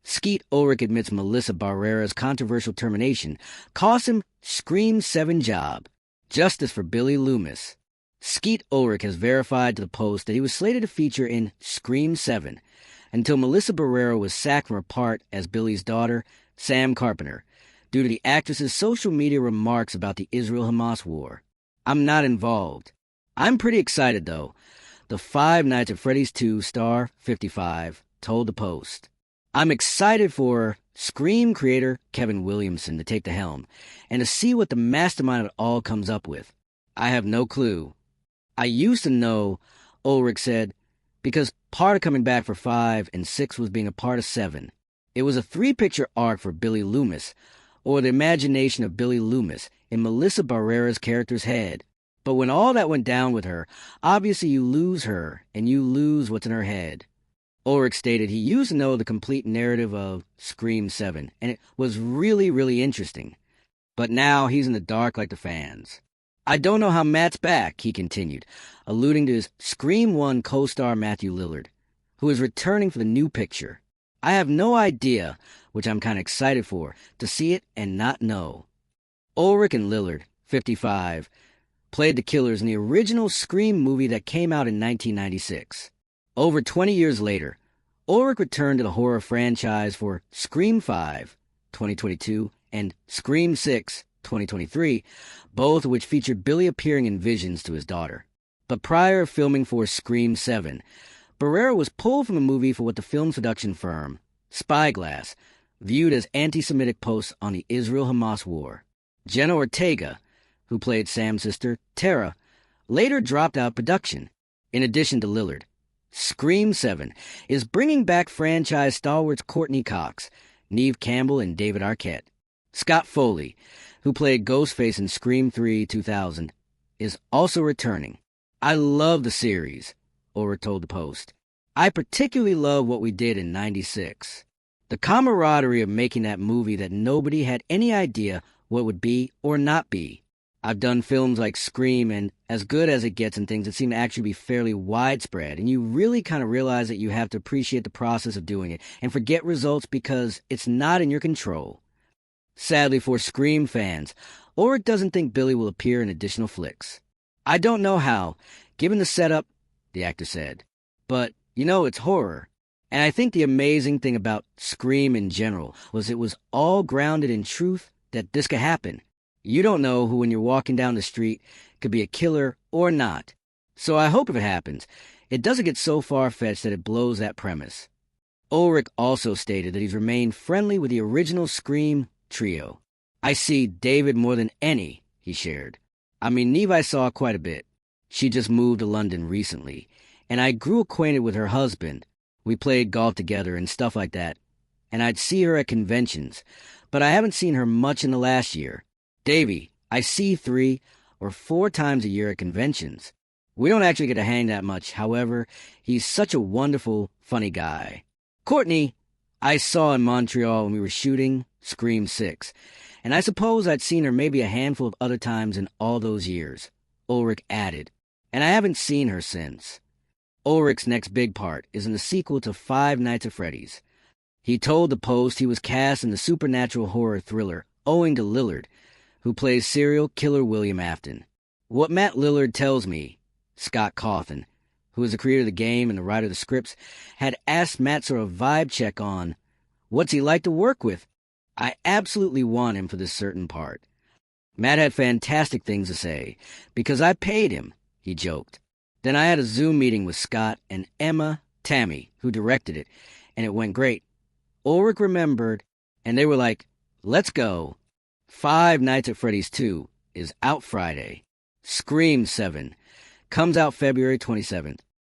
Skeet Ulrich admits Melissa Barrera's controversial termination cost him Scream 7 job. Justice for Billy Loomis. Skeet Ulrich has verified to the Post that he was slated to feature in Scream 7 until Melissa Barrera was sacked from her part as Billy's daughter, Sam Carpenter, due to the actress's social media remarks about the Israel-Hamas war. I'm not involved. I'm pretty excited, though. The Five Nights at Freddy's 2 star, 55, told the Post. I'm excited for Scream creator Kevin Williamson to take the helm and to see what the mastermind of it all comes up with. I have no clue. I used to know, Ulrich said, because part of coming back for 5 and 6 was being a part of 7. It was a 3-picture arc for Billy Loomis, or the imagination of Billy Loomis in Melissa Barrera's character's head. But when all that went down with her, obviously you lose her, and you lose what's in her head. Ulrich stated he used to know the complete narrative of Scream 7, and it was really, really interesting. But now he's in the dark like the fans. I don't know how Matt's back, he continued, alluding to his Scream 1 co-star Matthew Lillard, who is returning for the new picture. I have no idea, which I'm kind of excited for, to see it and not know. Ulrich and Lillard, 55, played the killers in the original Scream movie that came out in 1996. Over 20 years later, Ulrich returned to the horror franchise for Scream 5, 2022, and Scream 6, 2023, both of which featured Billy appearing in visions to his daughter. But prior to filming for Scream 7, Barrera was pulled from the movie for what the film's production firm, Spyglass, viewed as anti-Semitic posts on the Israel-Hamas war. Jenna Ortega, who played Sam's sister, Tara, later dropped out production. In addition to Lillard, Scream 7 is bringing back franchise stalwarts Courtney Cox, Neve Campbell, and David Arquette. Scott Foley, who played Ghostface in Scream 3 2000, is also returning. I love the series, Ulrich told the Post. I particularly love what we did in '96. The camaraderie of making that movie that nobody had any idea what would be or not be. I've done films like Scream, and as good as it gets and things that seem to actually be fairly widespread, and you really kind of realize that you have to appreciate the process of doing it and forget results because it's not in your control. Sadly for Scream fans, Ulrich doesn't think Billy will appear in additional flicks. I don't know how, given the setup, the actor said. But, it's horror. And I think the amazing thing about Scream in general was it was all grounded in truth that this could happen. You don't know who, when you're walking down the street, could be a killer or not. So I hope if it happens, it doesn't get so far-fetched that it blows that premise. Ulrich also stated that he's remained friendly with the original Scream trio. I see David more than any, he shared. I mean, Neve I saw quite a bit. She just moved to London recently, and I grew acquainted with her husband. We played golf together and stuff like that, and I'd see her at conventions, but I haven't seen her much in the last year. Davey, I see 3 or 4 times a year at conventions. We don't actually get to hang that much, however, he's such a wonderful, funny guy. Courtney, I saw in Montreal when we were shooting Scream 6, and I suppose I'd seen her maybe a handful of other times in all those years, Ulrich added, and I haven't seen her since. Ulrich's next big part is in the sequel to Five Nights at Freddy's. He told the Post he was cast in the supernatural horror thriller owing to Lillard, who plays serial killer William Afton. What Matt Lillard tells me, Scott Cawthon, who is the creator of the game and the writer of the scripts, had asked Matt sort of vibe check on, what's he like to work with? I absolutely want him for this certain part. Matt had fantastic things to say, because I paid him, he joked. Then I had a Zoom meeting with Scott and Emma Tammy, who directed it, and it went great. Ulrich remembered, and they were like, let's go. Five Nights at Freddy's 2 is out Friday. Scream 7 comes out February 27th.